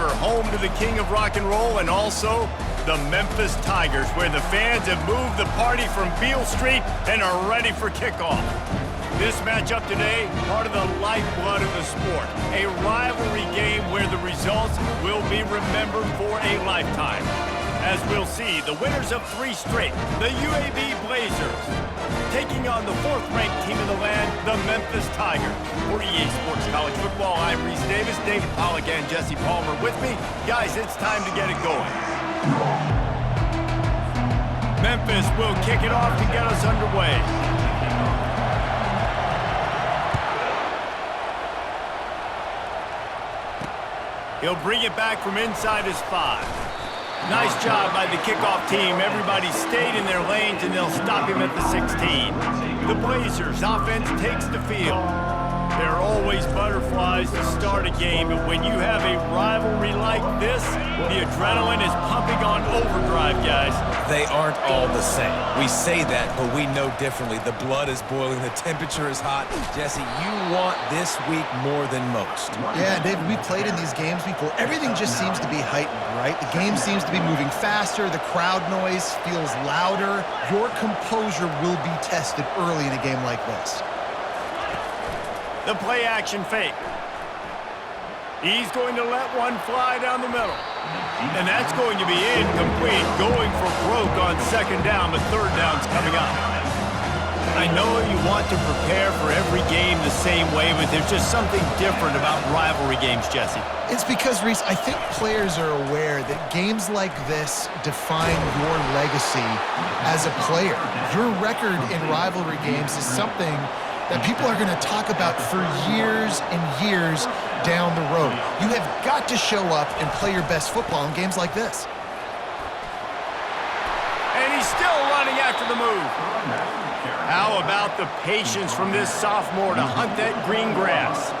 ever, home to the king of rock and roll and also the Memphis Tigers, where the fans have moved the party from Beale Street and are ready for kickoff. This matchup today, part of the lifeblood of the sport, a rivalry game where the results will be remembered for a lifetime. As we'll see, the winners of 3 straight, the UAB Blazers, taking on the 4th-ranked team in the land, the Memphis Tigers. For EA Sports College Football, I'm Reese Davis, David Pollack and Jesse Palmer with me. Guys, it's time to get it going. Memphis will kick it off to get us underway. He'll bring it back from inside his 5. Nice job by the kickoff team. Everybody stayed in their lanes, and they'll stop him at the 16. The Blazers' offense takes the field. There are always butterflies to start a game, but when you have a rivalry like this, the adrenaline is pumping on overdrive, guys. They aren't all the same. We say that, but we know differently. The blood is boiling. The temperature is hot. Jesse, you want this week more than most. Yeah, David, we played in these games before. Everything just seems to be heightened, right? The game seems to be moving faster. The crowd noise feels louder. Your composure will be tested early in a game like this. The play-action fake. He's going to let one fly down the middle. And that's going to be incomplete, going for broke on 2nd down, but 3rd down's coming up. I know you want to prepare for every game the same way, but there's just something different about rivalry games, Jesse. It's because, Reese, I think players are aware that games like this define your legacy as a player. Your record in rivalry games is something that people are going to talk about for years and years down the road. You have got to show up and play your best football in games like this. And he's still running after the move. How about the patience from this sophomore to hunt that green grass?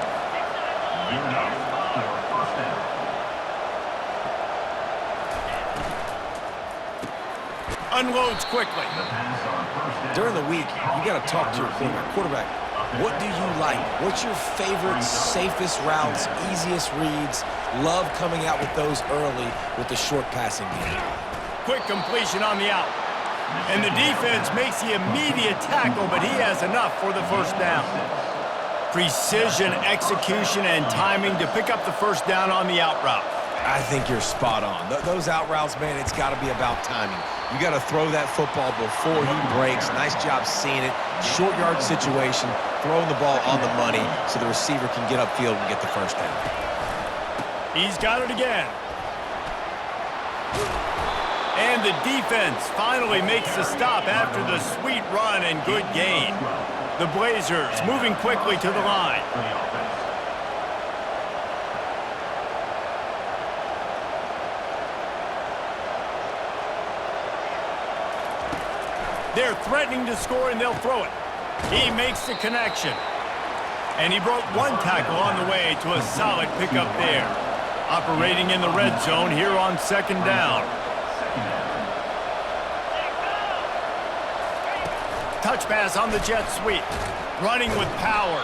Unloads quickly. During the week, you got to talk to your quarterback. What do you like? What's your favorite, safest routes, easiest reads? Love coming out with those early with the short passing game. Quick completion on the out. And the defense makes the immediate tackle, but he has enough for the 1st down. Precision, execution, and timing to pick up the 1st down on the out route. I think you're spot on. Those out routes, man, it's got to be about timing. You got to throw that football before he breaks. Nice job seeing it. Short yard situation, throwing the ball on the money so the receiver can get upfield and get the 1st down. He's got it again. And the defense finally makes the stop after the sweet run and good gain. The Blazers moving quickly to the line. They're threatening to score, and they'll throw it. He makes the connection. And he broke 1 tackle on the way to a solid pickup there. Operating in the red zone here on 2nd down. Touch pass on the jet sweep. Running with power.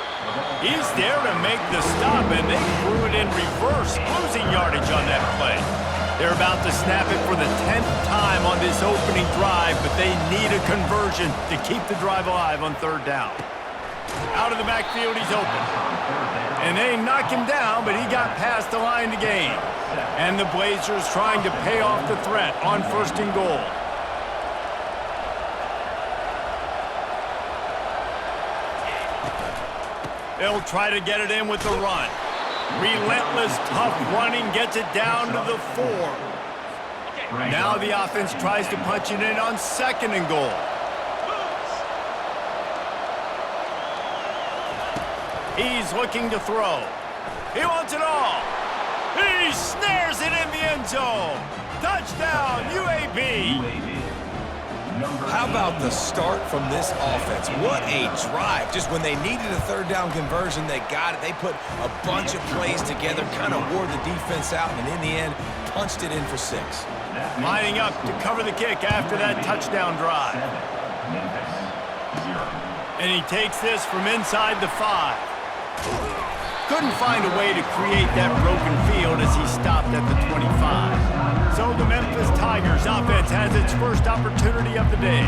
He's there to make the stop, and they threw it in reverse, losing yardage on that play. They're about to snap it for the 10th time on this opening drive, but they need a conversion to keep the drive alive on 3rd down. Out of the backfield, he's open. And they knock him down, but he got past the line to gain. And the Blazers trying to pay off the threat on 1st and goal. They'll try to get it in with the run. Relentless, tough running gets it down to the 4. Now the offense tries to punch it in on 2nd and goal. He's looking to throw. He wants it all. He snares it in the end zone. Touchdown, UAB. How about the start from this offense? What a drive. Just when they needed a 3rd down conversion, they got it. They put a bunch of plays together, kind of wore the defense out, and in the end, punched it in for 6. Lining up to cover the kick after that touchdown drive. And he takes this from inside the 5. Couldn't find a way to create that broken field as he stopped at the 25. So the Memphis Tigers offense has its first opportunity of the day.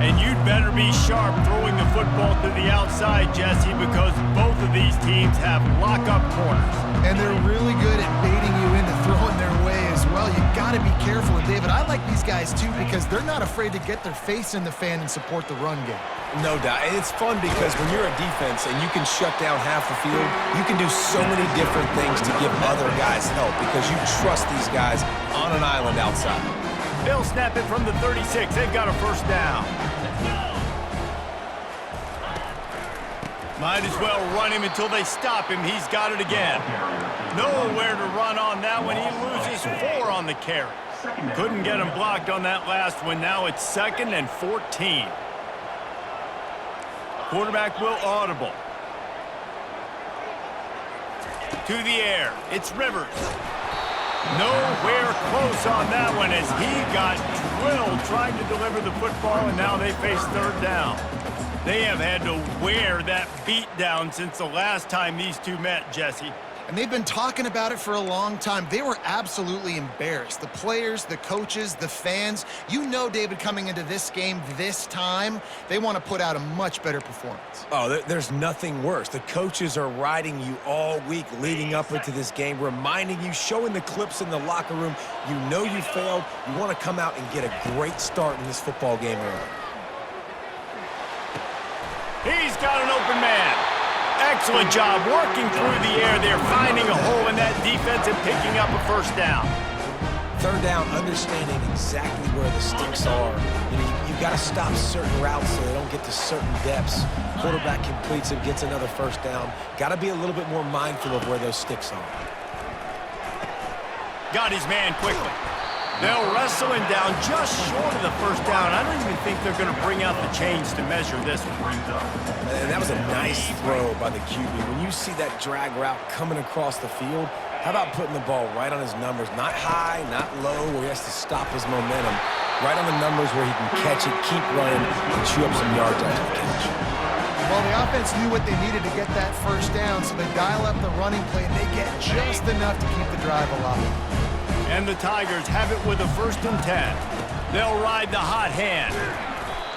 And you'd better be sharp throwing the football to the outside, Jesse, because both of these teams have lock-up corners. And they're really good at baiting you into throwing their way as well. You got to be careful. And David, I like these guys too because they're not afraid to get their face in the fan and support the run game. No doubt. And it's fun because when you're a defense and you can shut down half the field, you can do so many different things to give other guys help because you trust these guys on an island outside. They'll snap it from the 36. They've got a first down. Might as well run him until they stop him. He's got it again. Nowhere to run on that one. He loses 4 on the carry. Couldn't get him blocked on that last one. Now it's 2nd and 14. Quarterback will audible. To the air. It's Rivers. Nowhere close on that one as he got drilled trying to deliver the football, and now they face 3rd down. They have had to wear that beat down since the last time these two met, Jesse. And they've been talking about it for a long time. They were absolutely embarrassed. The players, the coaches, the fans. You know, David, coming into this game this time, they want to put out a much better performance. Oh, there's nothing worse. The coaches are riding you all week leading up into this game, reminding you, showing the clips in the locker room. You know you failed. You want to come out and get a great start in this football game early. He's got an open man. Excellent job working through the air there, finding a hole in that defense and picking up a first down. 3rd down, understanding exactly where the sticks are. You've got to stop certain routes so they don't get to certain depths. Quarterback completes it, gets another first down. Got to be a little bit more mindful of where those sticks are. Got his man quickly. They'll wrestle him down just short of the first down. I don't even think they're going to bring out the chains to measure this one. And that was a nice throw by the QB. When you see that drag route coming across the field, how about putting the ball right on his numbers? Not high, not low, where he has to stop his momentum. Right on the numbers where he can catch it, keep running, and chew up some yards after the catch. Well, the offense knew what they needed to get that first down, so they dial up the running play, and they get just enough to keep the drive alive. And the Tigers have it with a 1st and 10. They'll ride the hot hand.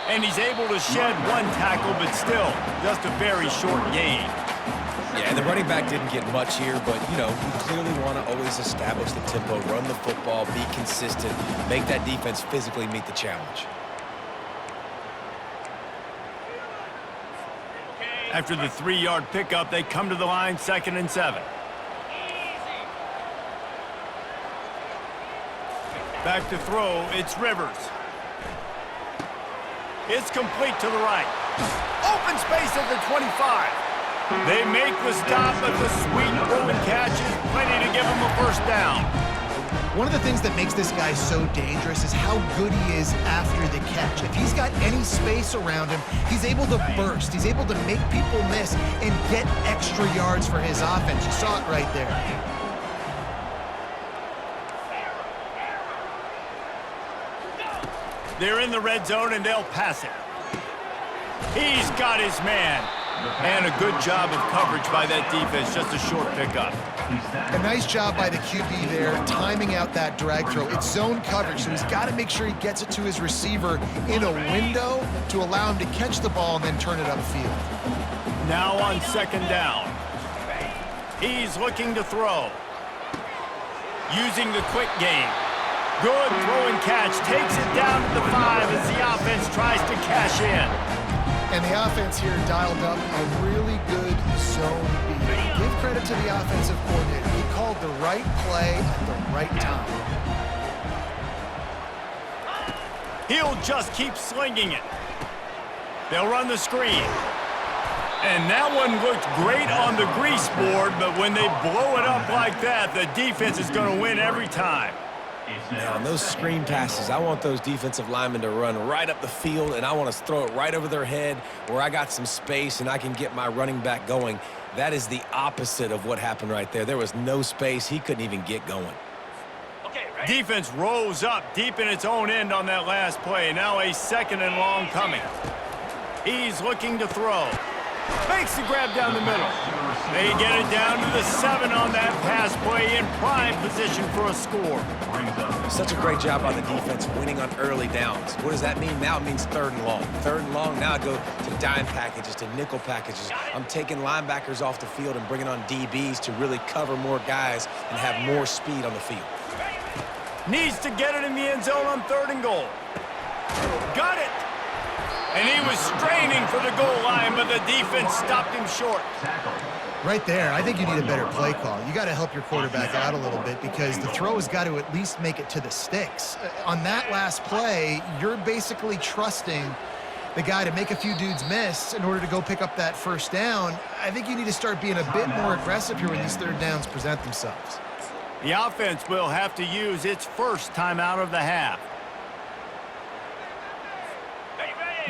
And he's able to shed 1 tackle, but still, just a very short gain. Yeah, and the running back didn't get much here, but, you know, we clearly want to always establish the tempo, run the football, be consistent, make that defense physically meet the challenge. After the 3-yard pickup, they come to the line, 2nd and 7. Back to throw, it's Rivers. It's complete to the right. Open space at the 25. They make the stop, but the sweet throw and catch is plenty to give them a first down. One of the things that makes this guy so dangerous is how good he is after the catch. If he's got any space around him, he's able to burst. He's able to make people miss and get extra yards for his offense. You saw it right there. They're in the red zone, and they'll pass it. He's got his man. And a good job of coverage by that defense. Just a short pickup. A nice job by the QB there, timing out that drag throw. It's zone coverage, so he's got to make sure he gets it to his receiver in a window to allow him to catch the ball and then turn it upfield. Now on 2nd down. He's looking to throw. Using the quick game. Good throw and catch. Takes it down to the 5 as the offense tries to cash in. And the offense here dialed up a really good zone beat. Give credit to the offensive coordinator. He called the right play at the right time. He'll just keep slinging it. They'll run the screen. And that one looked great on the grease board, but when they blow it up like that, the defense is going to win every time. Now, on those screen passes, I want those defensive linemen to run right up the field, and I want to throw it right over their head where I got some space and I can get my running back going. That is the opposite of what happened right there. There was no space. He couldn't even get going. Defense rose up deep in its own end on that last play. Now a 2nd and long coming. He's looking to throw. Makes the grab down the middle. They get it down to the 7 on that pass play in prime position for a score. Such a great job by the defense winning on early downs. What does that mean? Now it means 3rd and long. 3rd and long, now I go to dime packages, to nickel packages. I'm taking linebackers off the field and bringing on DBs to really cover more guys and have more speed on the field. Needs to get it in the end zone on 3rd and goal. Got it! And he was straining for the goal line, but the defense stopped him short. Right there, I think you need a better play call. You got to help your quarterback out a little bit because the throw has got to at least make it to the sticks. On that last play, you're basically trusting the guy to make a few dudes miss in order to go pick up that 1st down. I think you need to start being a bit more aggressive here when these 3rd downs present themselves. The offense will have to use its first timeout of the half.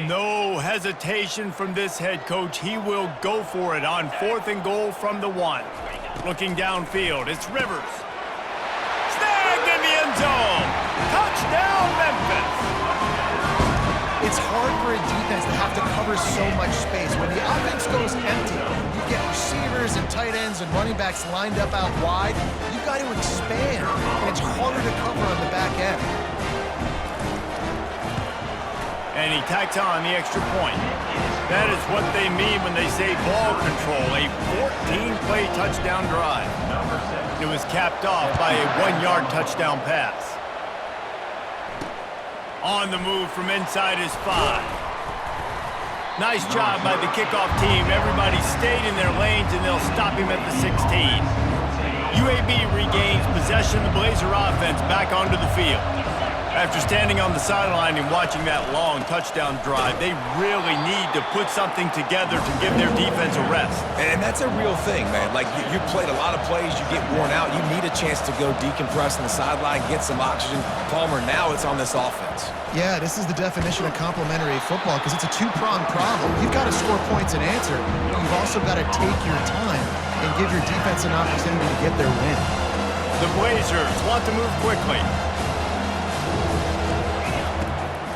No hesitation from this head coach. He will go for it on 4th and goal from the 1. Looking downfield, it's Rivers. Snagged in the end zone. Touchdown, Memphis. It's hard for a defense to have to cover so much space. When the offense goes empty, you get receivers and tight ends and running backs lined up out wide. You've got to expand, and it's harder to cover on the back end. And he tacks on the extra point. That is what they mean when they say ball control, a 14-play touchdown drive. It was capped off by a 1-yard touchdown pass. On the move from inside his 5. Nice job by the kickoff team. Everybody stayed in their lanes, and they'll stop him at the 16. UAB regains possession of the Blazer offense back onto the field. After standing on the sideline and watching that long touchdown drive, they really need to put something together to give their defense a rest. And that's a real thing, man. Like, you played a lot of plays, you get worn out, you need a chance to go decompress on the sideline, get some oxygen. Palmer, now it's on this offense. Yeah, this is the definition of complementary football because it's a 2-pronged problem. You've got to score points and answer, but you've also got to take your time and give your defense an opportunity to get their win. The Blazers want to move quickly.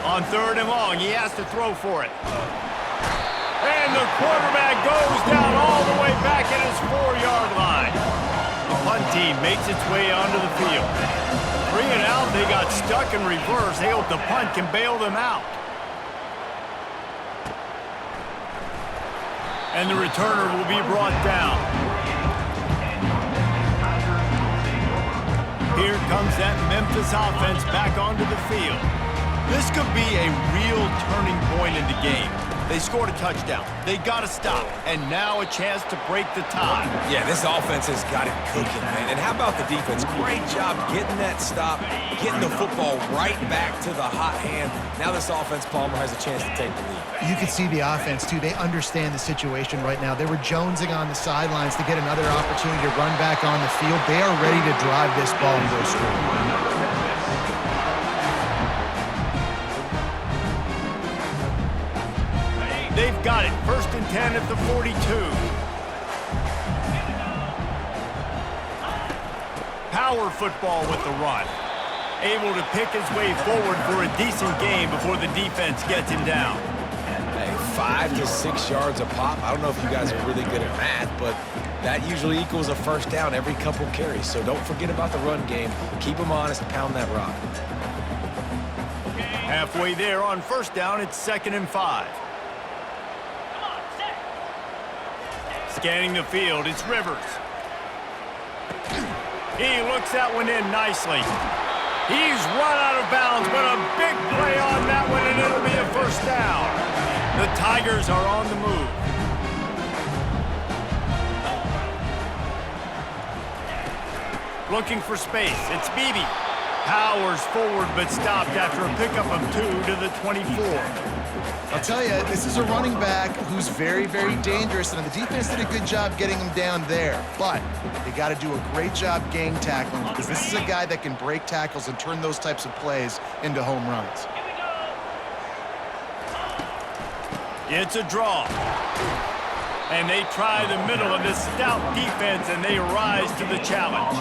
On 3rd and long, he has to throw for it. And the quarterback goes down all the way back at his 4-yard line. The punt team makes its way onto the field. 3 and out, they got stuck in reverse. They hope the punt can bail them out. And the returner will be brought down. Here comes that Memphis offense back onto the field. This could be a real turning point in the game. They scored a touchdown. They got to stop. And now a chance to break the tie. Yeah, this offense has got it cooking, man. And how about the defense? Great job getting that stop, getting the football right back to the hot hand. Now this offense, Palmer, has a chance to take the lead. You can see the offense, too. They understand the situation right now. They were jonesing on the sidelines to get another opportunity to run back on the field. They are ready to drive this ball and go score. They've got it. 1st and 10 at the 42. Power football with the run. Able to pick his way forward for a decent game before the defense gets him down. Hey, 5 to 6 yards a pop. I don't know if you guys are really good at math, but that usually equals a 1st down every couple carries. So don't forget about the run game. Keep them honest and pound that rock. Halfway there on 1st down, it's 2nd and 5. Scanning the field, it's Rivers. He looks that one in nicely. He's run out of bounds, but a big play on that one, and it'll be a 1st down. The Tigers are on the move. Looking for space, it's Beebe. Powers forward, but stopped after a pickup of 2 to the 24. I'll tell you, this is a running back who's very, very dangerous, and the defense did a good job getting him down there. But they got to do a great job gang tackling because this is a guy that can break tackles and turn those types of plays into home runs. It's a draw. And they try the middle of this stout defense, and they rise to the challenge.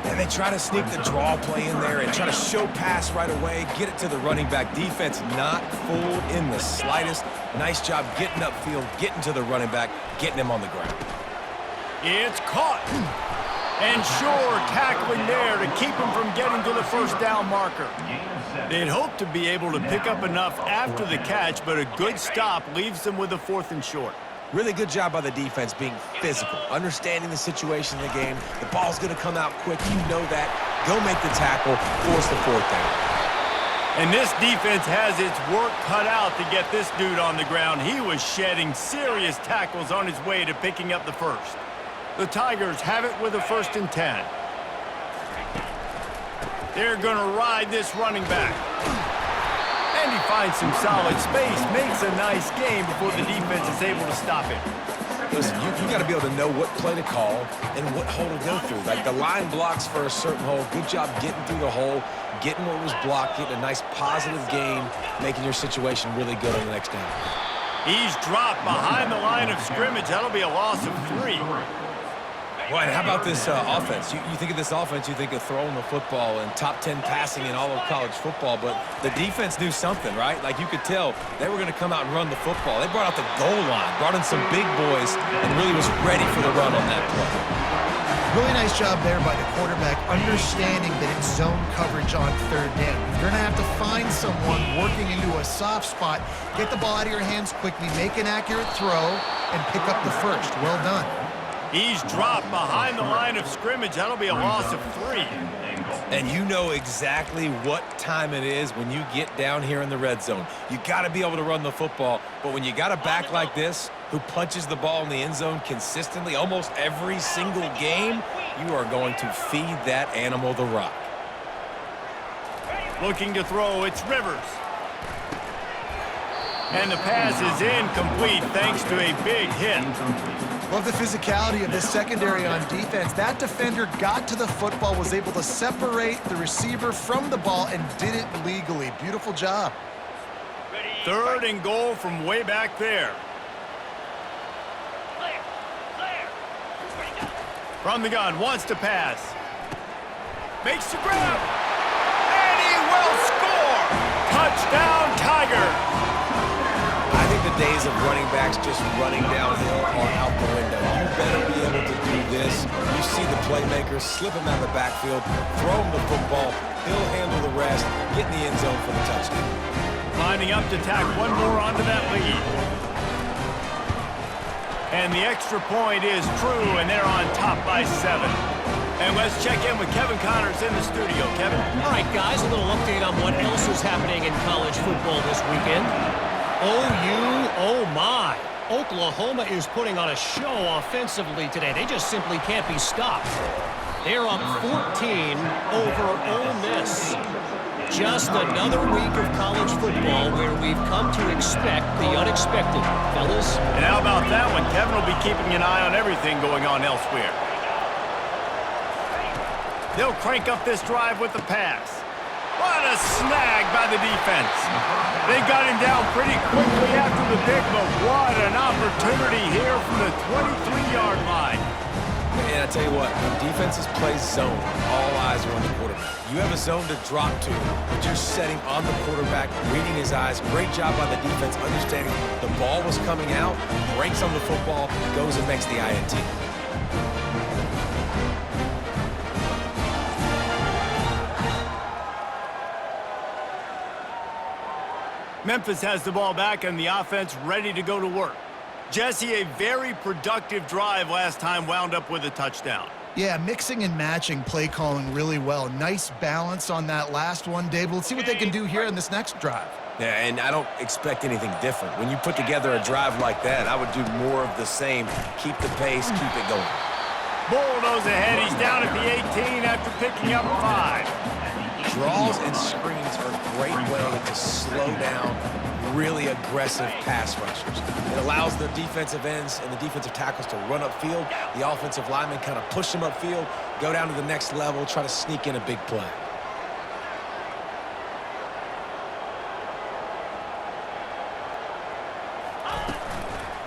And they try to sneak the draw play in there and try to show pass right away, get it to the running back. Defense not fooled in the slightest. Nice job getting upfield, getting to the running back, getting him on the ground. It's caught. And sure, tackling there to keep him from getting to the first down marker. They'd hoped to be able to pick up enough after the catch, but a good stop leaves them with a 4th and short. Really good job by the defense being physical, understanding the situation in the game. The ball's going to come out quick. You know that. Go make the tackle, force the 4th down. And this defense has its work cut out to get this dude on the ground. He was shedding serious tackles on his way to picking up the first. The Tigers have it with a 1st and 10. They're going to ride this running back. And he finds some solid space, makes a nice game before the defense is able to stop him. Listen, you got to be able to know what play to call and what hole to go through. Like the line blocks for a certain hole. Good job getting through the hole, getting what was blocked, getting a nice positive gain, making your situation really good on the next down. He's dropped behind the line of scrimmage. That'll be a loss of 3. Well, and how about this offense? You think of this offense, you think of throwing the football and top 10 passing in all of college football, but the defense knew something, right? Like you could tell they were going to come out and run the football. They brought out the goal line, brought in some big boys, and really was ready for the run on that play. Really nice job there by the quarterback, understanding that it's zone coverage on 3rd down. You're going to have to find someone working into a soft spot, get the ball out of your hands quickly, make an accurate throw, and pick up the first. Well done. He's dropped behind the line of scrimmage. That'll be a loss of 3. And you know exactly what time it is when you get down here in the red zone. You got to be able to run the football, but when you got a back like this who punches the ball in the end zone consistently almost every single game, you are going to feed that animal the rock. Looking to throw, it's Rivers. And the pass is incomplete thanks to a big hit. Love the physicality of this secondary on defense. That defender got to the football, was able to separate the receiver from the ball, and did it legally. Beautiful job. 3rd and goal from way back there. From the gun, wants to pass. Makes the grab. And he will score! Touchdown, Tigers! I think the days of running backs just running downhill are out the window. You better be able to do this. You see the playmakers, slip him out of the backfield, throw him the football, he'll handle the rest, get in the end zone for the touchdown. Lining up to tack one more onto that lead. And the extra point is true, and they're on top by 7. And let's check in with Kevin Connors in the studio. Kevin? All right, guys, a little update on what else is happening in college football this weekend. Oh my. Oklahoma is putting on a show offensively today. They just simply can't be stopped. They're up 14 over Ole Miss. Just another week of college football where we've come to expect the unexpected, fellas. And how about that one? Kevin will be keeping an eye on everything going on elsewhere. They'll crank up this drive with the pass. What a snag by the defense. They got him down pretty quickly after the pick, but what an opportunity here from the 23-yard line. And I tell you what, when defenses play zone, all eyes are on the quarterback. You have a zone to drop to, but you're setting on the quarterback, reading his eyes. Great job by the defense, understanding the ball was coming out, breaks on the football, goes and makes the INT. Memphis has the ball back and the offense ready to go to work. Jesse, a very productive drive last time wound up with a touchdown. Yeah, mixing and matching play calling really well. Nice balance on that last one, Dave. Let's see what they can do here in this next drive. Yeah, and I don't expect anything different. When you put together a drive like that, I would do more of the same. Keep the pace, keep it going. Bulldoze ahead. He's down at the 18 after picking up 5. Draws and screens are a great way to slow down really aggressive pass rushers. It allows the defensive ends and the defensive tackles to run upfield. The offensive linemen kind of push them upfield, go down to the next level, try to sneak in a big play.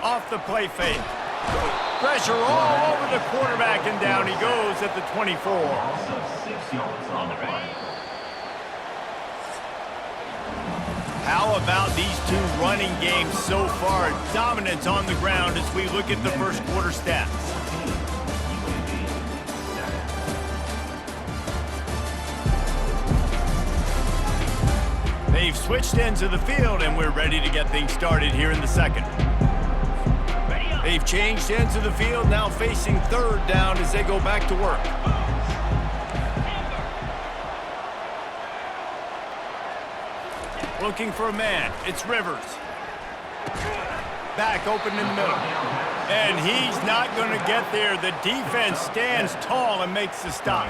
Off the play fake. Pressure all over the quarterback, and down he goes at the 24. How about these two running games so far? Dominance on the ground as we look at the first quarter stats. They've switched ends of the field, and we're ready to get things started here in the second. They've changed ends of the field, now facing third down as they go back to work. Looking for a man. It's Rivers. Back open in the middle. And he's not going to get there. The defense stands tall and makes the stop.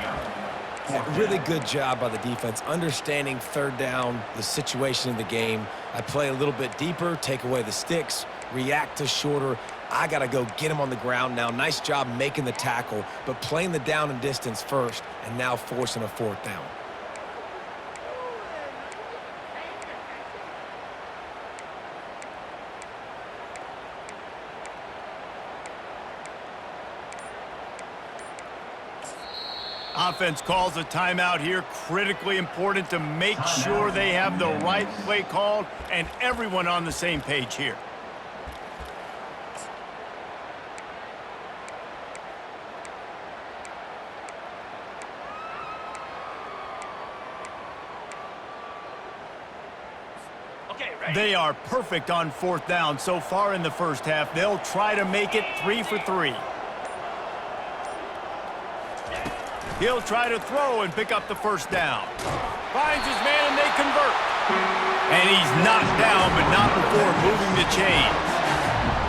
Yeah, really good job by the defense, understanding third down, the situation of the game. I play a little bit deeper, take away the sticks, react to shorter. I got to go get him on the ground now. Nice job making the tackle, but playing the down and distance first and now forcing a fourth down. Offense calls a timeout here. Critically important to make sure they have the right play called and everyone on the same page here. They are perfect on fourth down so far in the first half. They'll try to make it 3 for 3. He'll try to throw and pick up the first down. Finds his man and they convert. And he's knocked down, but not before moving the chains.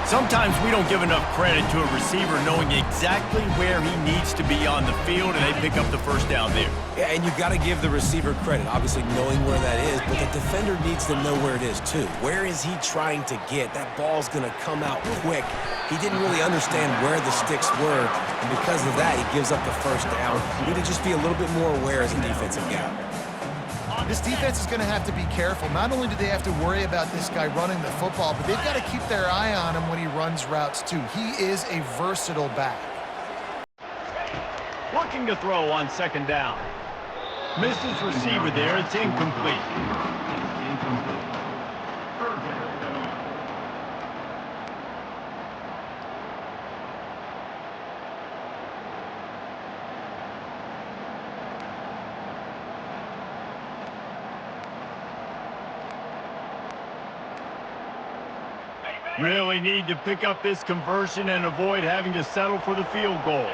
Sometimes we don't give enough credit to a receiver knowing exactly where he needs to be on the field, and they pick up the first down there. Yeah, and you got to give the receiver credit, obviously knowing where that is, but the defender needs to know where it is too. Where is he trying to get? That ball's going to come out quick. He didn't really understand where the sticks were, and because of that, he gives up the first down. We need to just be a little bit more aware as a defensive guy. This defense is going to have to be careful. Not only do they have to worry about this guy running the football, but they've got to keep their eye on him when he runs routes too. He is a versatile back. Looking to throw on second down. Misses receiver there. It's incomplete. Really need to pick up this conversion and avoid having to settle for the field goal.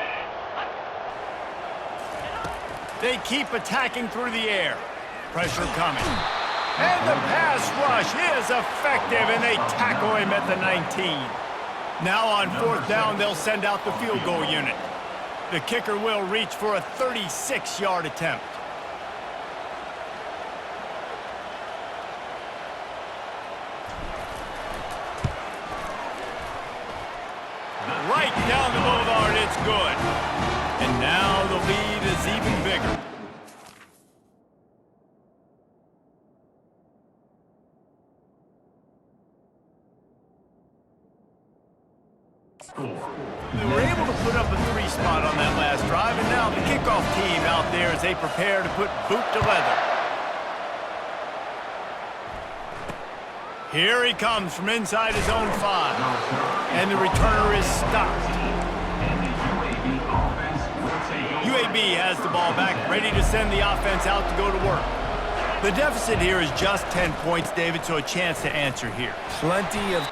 They keep attacking through the air. Pressure coming. And the pass rush is effective, and they tackle him at the 19. Now on fourth down, they'll send out the field goal unit. The kicker will reach for a 36-yard attempt. Right down the boulevard, it's good. And now the lead is even bigger. They were able to put up a 3 spot on that last drive, and now the kickoff team out there as they prepare to put boot to leather. Here he comes from inside his own 5. And the returner is stopped. UAB has the ball back, ready to send the offense out to go to work. The deficit here is just 10 points, David, so a chance to answer here. Plenty of...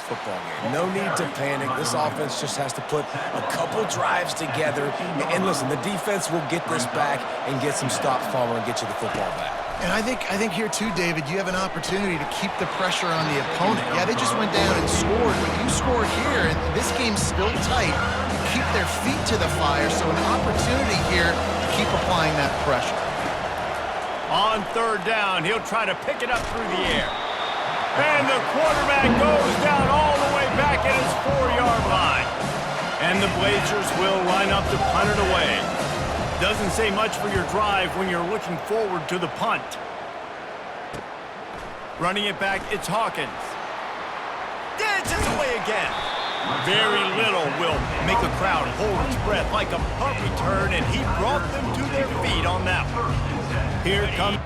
football game. No need to panic. This offense just has to put a couple drives together. And listen, the defense will get this back and get some stops, Palmer, and get you the football back. And I think here too, David, you have an opportunity to keep the pressure on the opponent. Yeah, they just went down and scored, but you score here, and this game's still tight. You keep their feet to the fire, so an opportunity here to keep applying that pressure. On third down, he'll try to pick it up through the air. And the quarterback goes down all the way back at his 4-yard line. And the Blazers will line up to punt it away. Doesn't say much for your drive when you're looking forward to the punt. Running it back, it's Hawkins. Dances away again. Very little will make a crowd hold its breath like a punt return, and he brought them to their feet on that one. Here comes...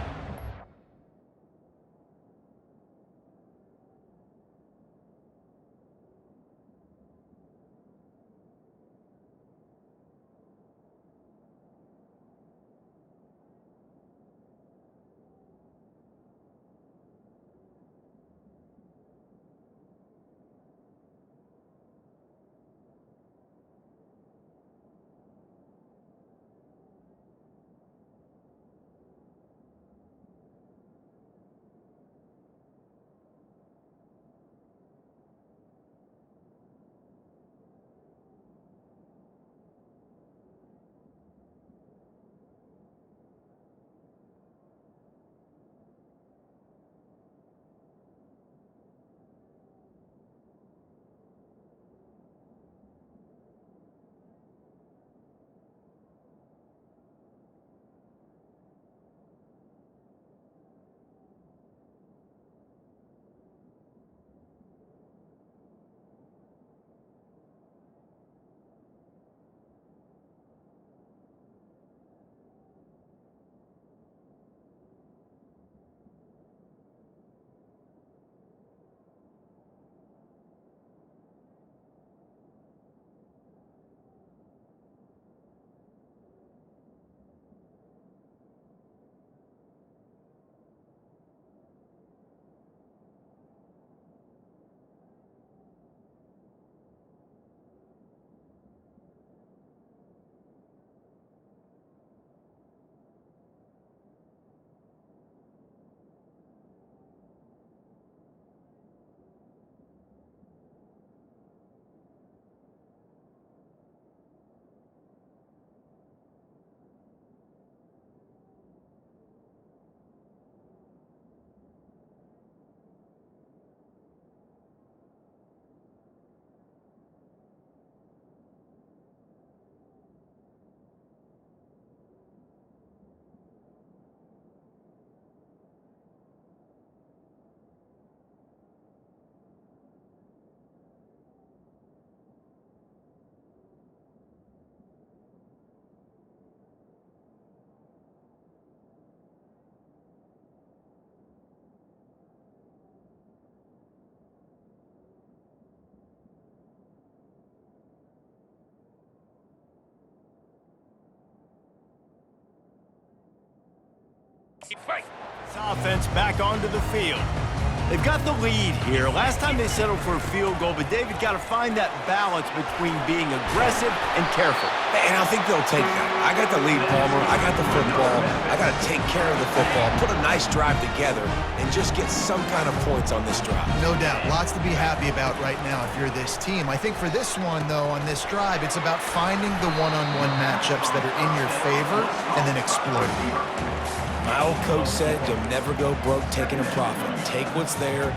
This offense back onto the field. They've got the lead here. Last time they settled for a field goal, but David got to find that balance between being aggressive and careful. And I think they'll take that. I got the lead, Palmer. I got the football. I got to take care of the football, put a nice drive together, and just get some kind of points on this drive. No doubt. Lots to be happy about right now if you're this team. I think for this one, though, on this drive, it's about finding the one-on-one matchups that are in your favor and then exploiting. My old coach said, you'll never go broke taking a profit. Take what's there.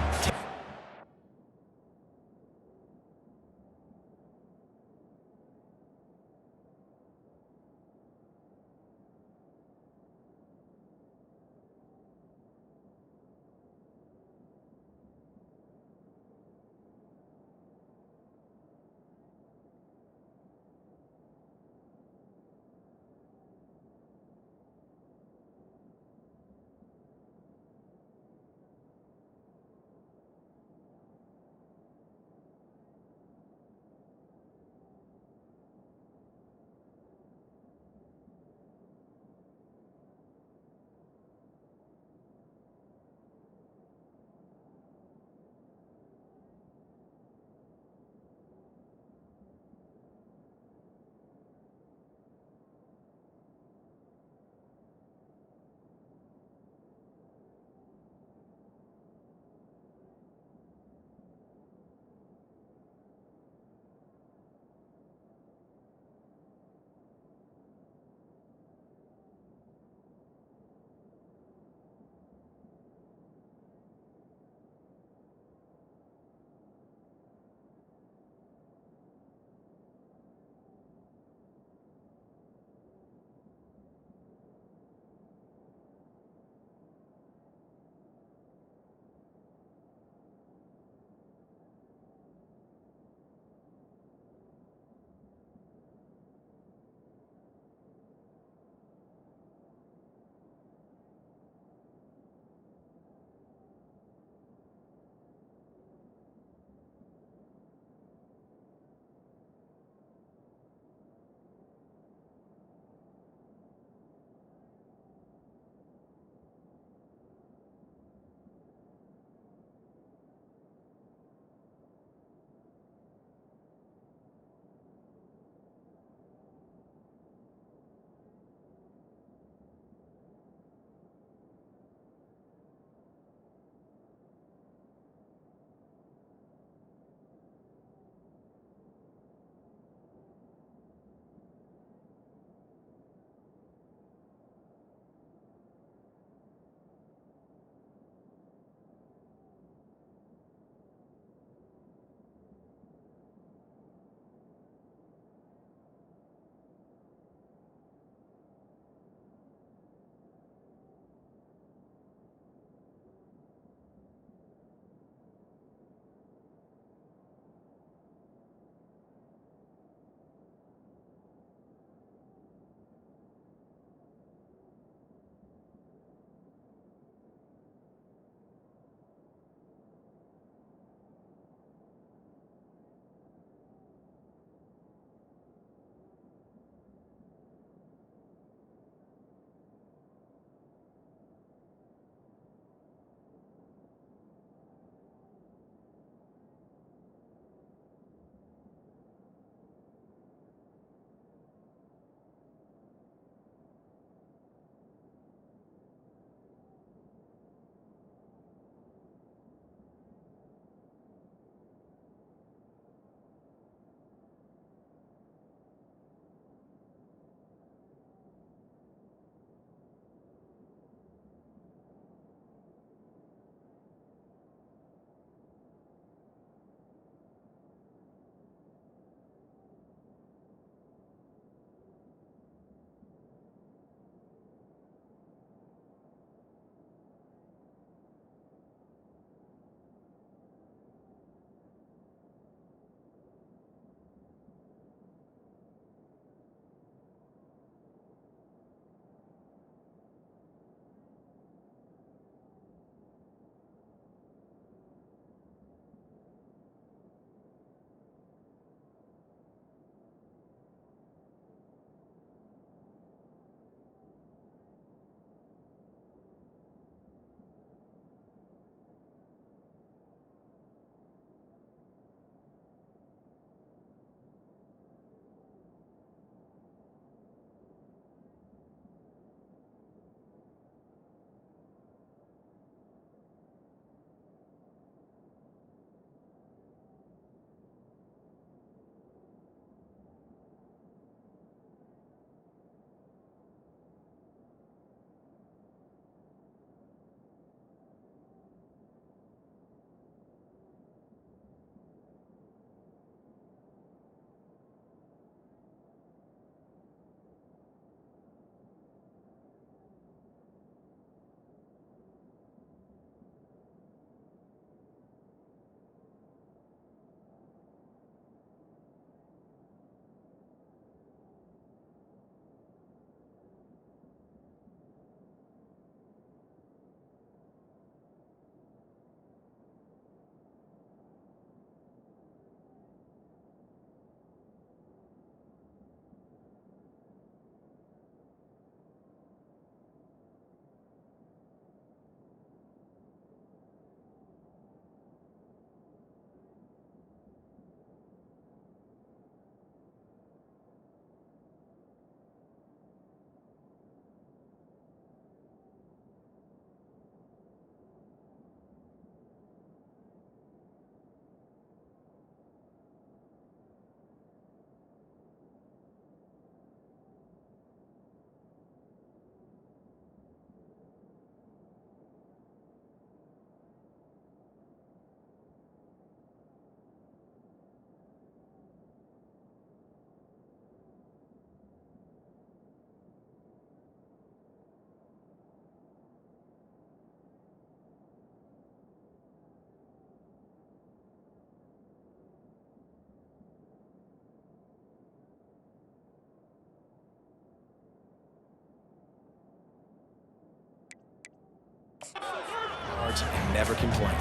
And never complain.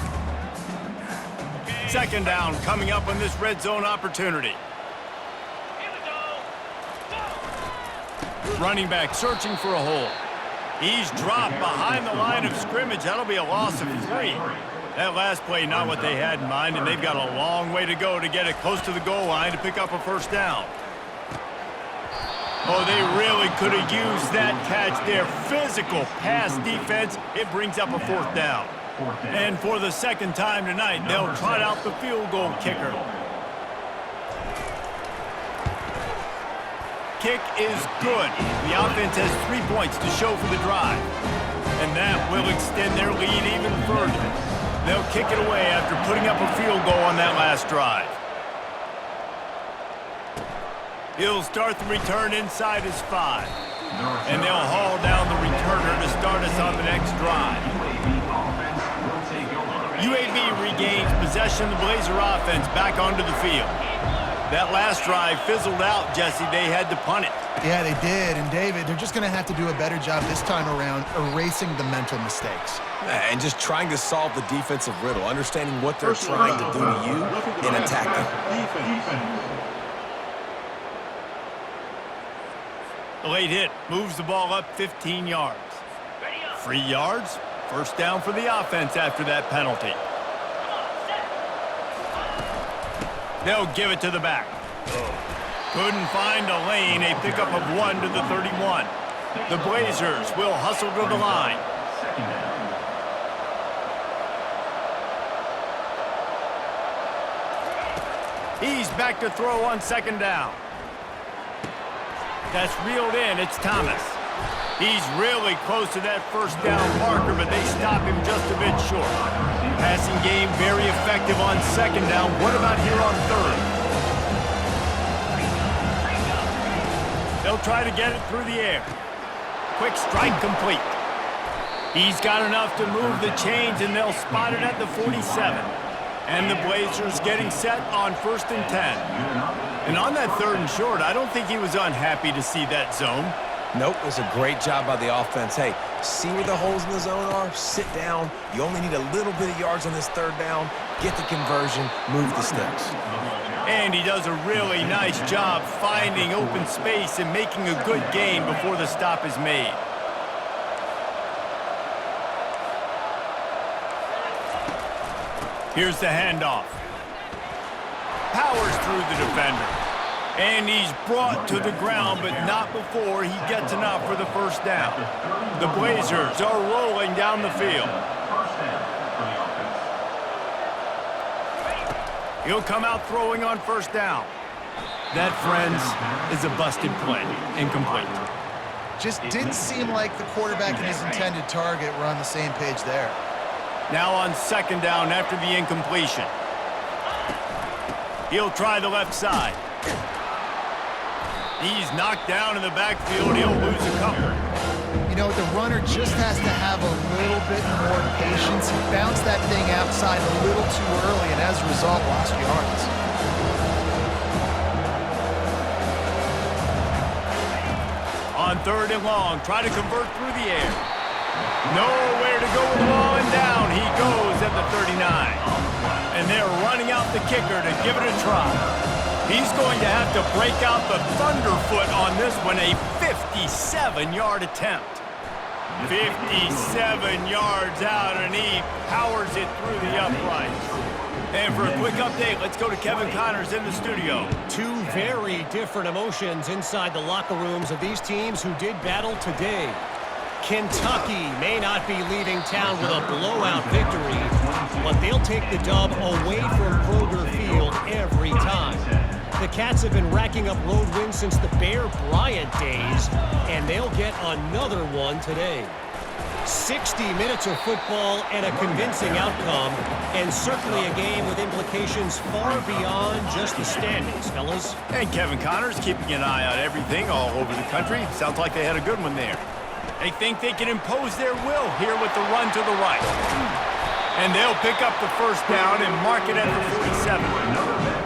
Second down coming up on this red zone opportunity. Running back searching for a hole. He's dropped behind the line of scrimmage. That'll be a loss of 3. That last play, not what they had in mind, and they've got a long way to go to get it close to the goal line to pick up a first down. Oh, they really could have used that catch there. Physical pass defense. It brings up a fourth down. And for the second time tonight, they'll trot out the field goal kicker. Kick is good. The offense has 3 points to show for the drive. And that will extend their lead even further. They'll kick it away after putting up a field goal on that last drive. He'll start the return inside his 5. And they'll haul down the returner to start us on the next drive. UAB regains possession of the Blazer offense back onto the field. That last drive fizzled out, Jesse. They had to punt it. Yeah, they did. And, David, they're just going to have to do a better job this time around erasing the mental mistakes. And just trying to solve the defensive riddle, understanding what they're trying to do to you and attack them. The late hit moves the ball up 15 yards. 3 yards, first down for the offense after that penalty. They'll give it to the back. Couldn't find a lane, a pickup of 1 to the 31. The Blazers will hustle to the line. He's back to throw on second down. That's reeled in. It's Thomas. He's really close to that first down marker, but they stop him just a bit short. Passing game very effective on second down. What about here on third? They'll try to get it through the air. Quick strike complete. He's got enough to move the chains, and they'll spot it at the 47. And the Blazers getting set on 1st and 10. And on that 3rd and short, I don't think he was unhappy to see that zone. Nope, it was a great job by the offense. Hey, see where the holes in the zone are? Sit down. You only need a little bit of yards on this 3rd down. Get the conversion, move the sticks. And he does a really nice job finding open space and making a good gain before the stop is made. Here's the handoff. Powers through the defender. And he's brought to the ground, but not before he gets enough for the first down. The Blazers are rolling down the field. He'll come out throwing on first down. That, friends, is a busted play. Incomplete. Just didn't seem like the quarterback and his intended target were on the same page there. Now on second down after the incompletion. He'll try the left side. He's knocked down in the backfield. He'll lose a couple. You know, the runner just has to have a little bit more patience. He bounced that thing outside a little too early, and as a result, lost yards. On 3rd and long, try to convert through the air. Nowhere to go with the ball, and down he goes at the 39. And they're running out the kicker to give it a try. He's going to have to break out the thunderfoot on this one, a 57-yard attempt. 57 yards out, and he powers it through the uprights. And for a quick update, let's go to Kevin Connors in the studio. 2 very different emotions inside the locker rooms of these teams who did battle today. Kentucky may not be leaving town with a blowout victory, but they'll take the dub away from Kroger Field every time. The Cats have been racking up road wins since the Bear Bryant days, and they'll get another one today. 60 minutes of football and a convincing outcome, and certainly a game with implications far beyond just the standings, fellas. And Kevin Connors keeping an eye on everything all over the country. Sounds like they had a good one there. They think they can impose their will here with the run to the right. And they'll pick up the first down and mark it at the 47.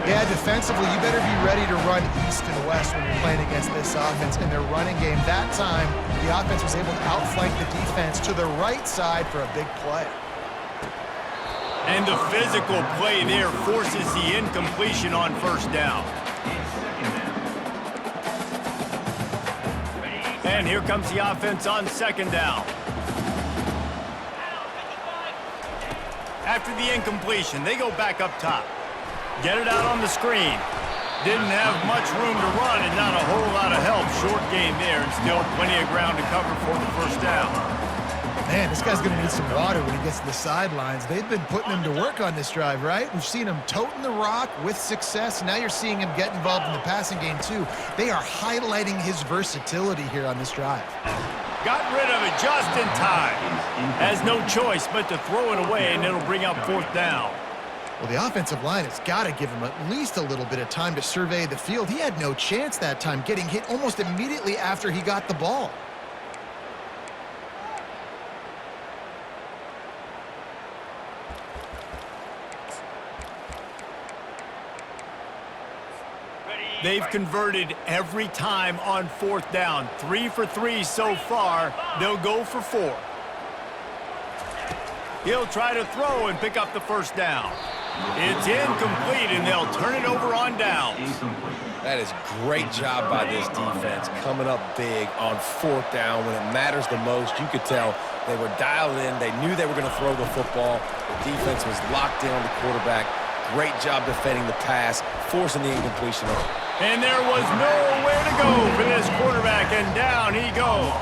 Yeah, defensively, you better be ready to run east and west when you're playing against this offense in their running game. That time, the offense was able to outflank the defense to the right side for a big play. And the physical play there forces the incompletion on first down. And here comes the offense on second down. After the incompletion, they go back up top. Get it out on the screen. Didn't have much room to run and not a whole lot of help. Short game there and still plenty of ground to cover for the first down. Man, this guy's going to need some water when he gets to the sidelines. They've been putting him to work on this drive, right? We've seen him toting the rock with success. Now you're seeing him get involved in the passing game, too. They are highlighting his versatility here on this drive. Got rid of it just in time. Has no choice but to throw it away, and it'll bring up fourth down. Well, the offensive line has got to give him at least a little bit of time to survey the field. He had no chance that time, getting hit almost immediately after he got the ball. They've converted every time on fourth down. 3 for 3 so far. They'll go for 4. He'll try to throw and pick up the first down. It's incomplete, and they'll turn it over on downs. That is great job by this defense, coming up big on fourth down when it matters the most. You could tell they were dialed in. They knew they were going to throw the football. The defense was locked in on the quarterback. Great job defending the pass, forcing the incompletion. And there was nowhere to go for this quarterback, and down he goes.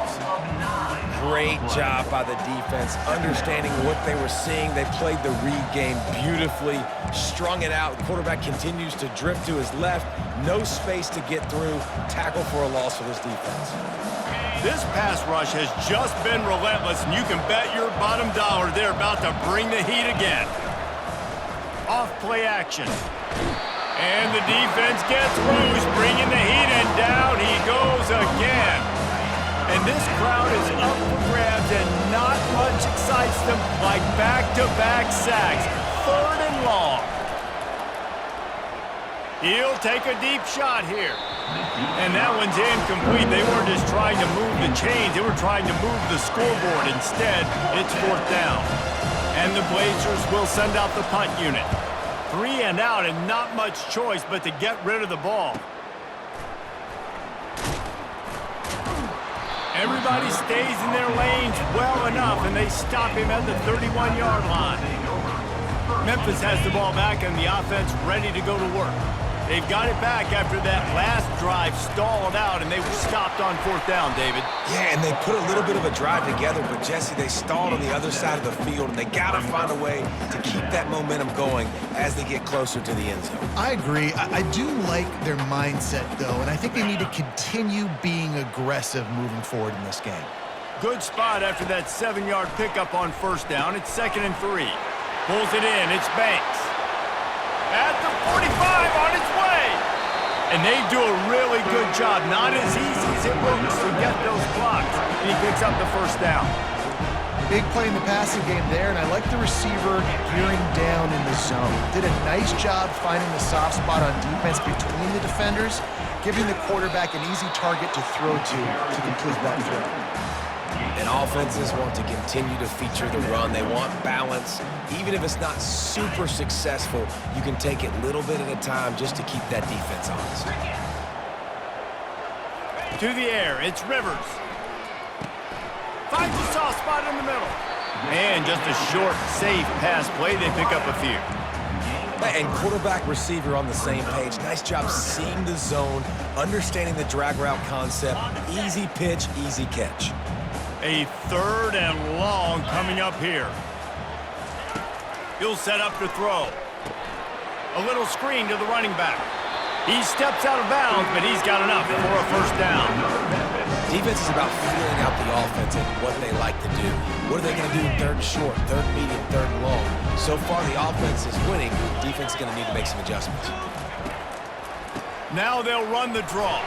Great job by the defense, understanding what they were seeing. They played the read game beautifully, strung it out. The quarterback continues to drift to his left. No space to get through. Tackle for a loss for this defense. This pass rush has just been relentless, and you can bet your bottom dollar they're about to bring the heat again. Off play action. And the defense gets loose, bringing the heat, and down he goes again. And this crowd is up for grabs, and not much excites them like back-to-back sacks. 3rd and long. He'll take a deep shot here. And that one's incomplete. They weren't just trying to move the chains. They were trying to move the scoreboard. Instead, it's 4th down. And the Blazers will send out the punt unit. 3 and out, and not much choice but to get rid of the ball. Everybody stays in their lanes well enough, and they stop him at the 31-yard line. Memphis has the ball back, and the offense ready to go to work. They've got it back after that last drive stalled out, and they were stopped on 4th down, David. Yeah, and they put a little bit of a drive together, but, Jesse, they stalled on the other side of the field, and they got to find a way to keep that momentum going as they get closer to the end zone. I agree. I do like their mindset, though, and I think they need to continue being aggressive moving forward in this game. Good spot after that 7-yard pickup on 1st down. It's 2nd and 3. Pulls it in. It's Banks. At the 45 on its way. And they do a really good job. Not as easy as it looks to get those blocks. And he picks up the 1st down. Big play in the passing game there, and I like the receiver gearing down in the zone. Did a nice job finding the soft spot on defense between the defenders, giving the quarterback an easy target to throw to complete that throw. And offenses want to continue to feature the run. They want balance. Even if it's not super successful, you can take it little bit at a time just to keep that defense honest. To the air, it's Rivers. Finds a soft spot in the middle. And just a short, safe pass play. They pick up a few. And quarterback, receiver on the same page. Nice job seeing the zone, understanding the drag route concept. Easy pitch, easy catch. A 3rd and long coming up here. He'll set up to throw. A little screen to the running back. He steps out of bounds, but he's got enough for a 1st down. Defense is about feeling out the offense and what they like to do. What are they going to do 3rd and short, 3rd and medium, 3rd and long? So far, the offense is winning. Defense is going to need to make some adjustments. Now they'll run the draw.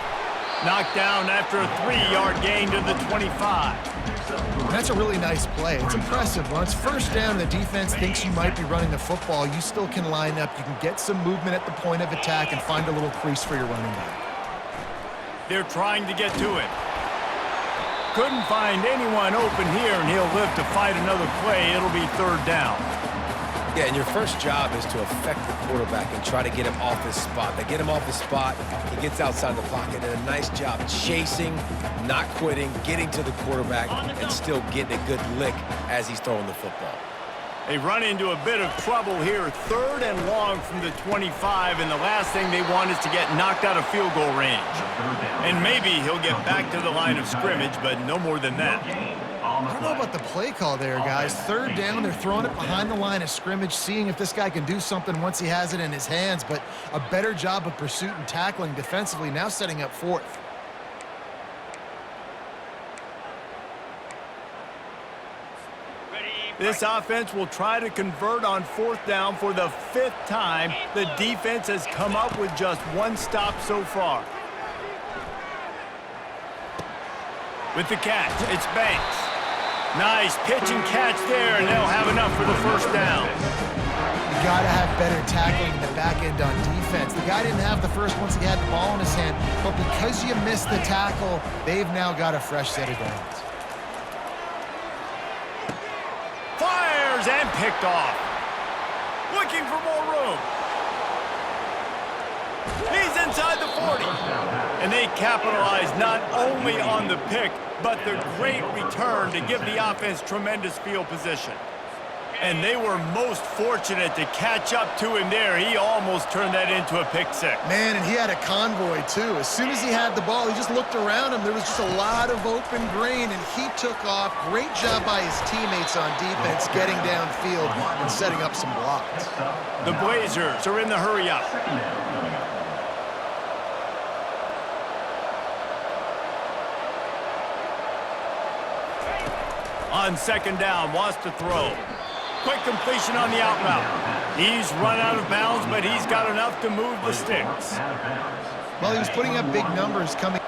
Knocked down after a 3-yard gain to the 25. And that's a really nice play. It's impressive. When it's first down, the defense thinks you might be running the football. You still can line up. You can get some movement at the point of attack and find a little crease for your running back. They're trying to get to it. Couldn't find anyone open here, and he'll live to fight another play. It'll be third down. Yeah, and your first job is to affect the quarterback and try to get him off his spot. They get him off his spot, he gets outside the pocket, and a nice job chasing, not quitting, getting to the quarterback, and still getting a good lick as he's throwing the football. They run into a bit of trouble here, third and long from the 25, and the last thing they want is to get knocked out of field goal range. And maybe he'll get back to the line of scrimmage, but no more than that. I don't know about the play call there, guys. Third down, they're throwing it behind the line of scrimmage, seeing if this guy can do something once he has it in his hands, but a better job of pursuit and tackling defensively, now setting up fourth. This offense will try to convert on fourth down for the fifth time. The defense has come up with just one stop so far. With the catch, it's Banks. Nice pitch and catch there, and they'll have enough for the first down. You got to have better tackling in the back end on defense. The guy didn't have the first once he had the ball in his hand, but because you missed the tackle, they've now got a fresh set of downs. Fires and picked off. Looking for more room. He's inside the 40. And they capitalize not only on the pick, but the great return to give the offense tremendous field position. And they were most fortunate to catch up to him there. He almost turned that into a pick six. Man, and he had a convoy, too. As soon as he had the ball, he just looked around him. There was just a lot of open green, and he took off. Great job by his teammates on defense, getting downfield and setting up some blocks. The Blazers are in the hurry-up. On second down, wants to throw. Quick completion on the out route. He's run out of bounds, but he's got enough to move the sticks. Well, he was putting up big numbers coming.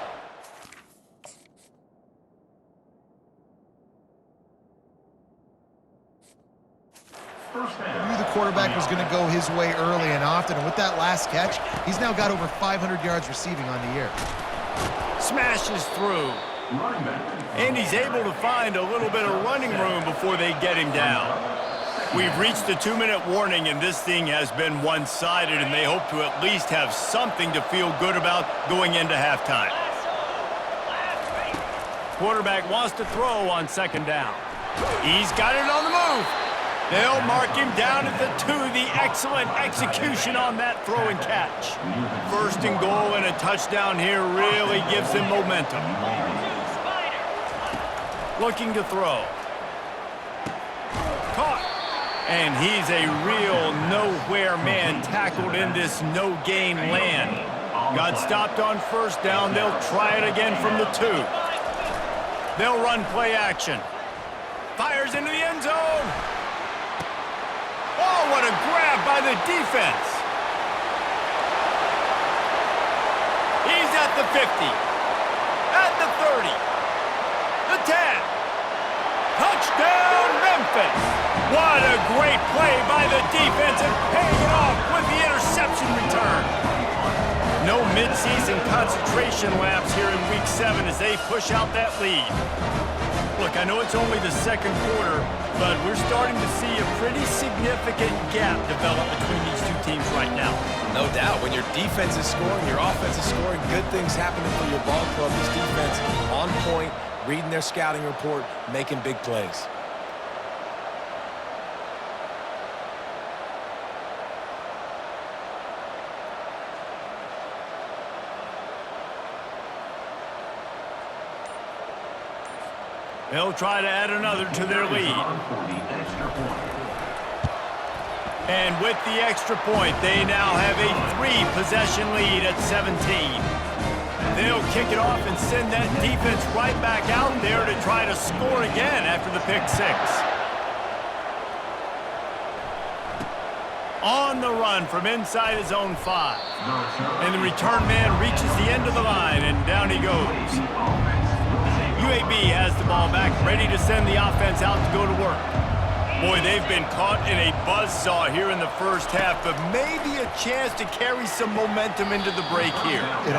Knew the quarterback was going to go his way early and often, and with that last catch, he's now got over 500 yards receiving on the year. Smashes through. And he's able to find a little bit of running room before they get him down. We've reached the 2-minute warning, and this thing has been one-sided, and they hope to at least have something to feel good about going into halftime. Quarterback wants to throw on second down. He's got it on the move. They'll mark him down at the 2. The excellent execution on that throw and catch. First and goal and a touchdown here really gives him momentum. Looking to throw. Caught. And he's a real nowhere man tackled in this no-gain land. Got stopped on first down. They'll try it again from the 2. They'll run play action. Fires into the end zone. Oh, what a grab by the defense. He's at the 50. At the 30. The 10. Touchdown, Memphis! What a great play by the defense and paying it off with the interception return. No midseason concentration laps here in Week 7 as they push out that lead. Look, I know it's only the second quarter, but we're starting to see a pretty significant gap develop between these two teams right now. No doubt. When your defense is scoring, your offense is scoring, good things happening for your ball club. This defense on point, reading their scouting report, making big plays. They'll try to add another to their lead. And with the extra point, they now have a 3-possession lead at 17. They'll kick it off and send that defense right back out there to try to score again after the pick six. On the run from inside his own 5. And the return man reaches the end of the line, and down he goes. UAB has the ball back, ready to send the offense out to go to work. Boy, they've been caught in a buzzsaw here in the first half, but maybe a chance to carry some momentum into the break here. It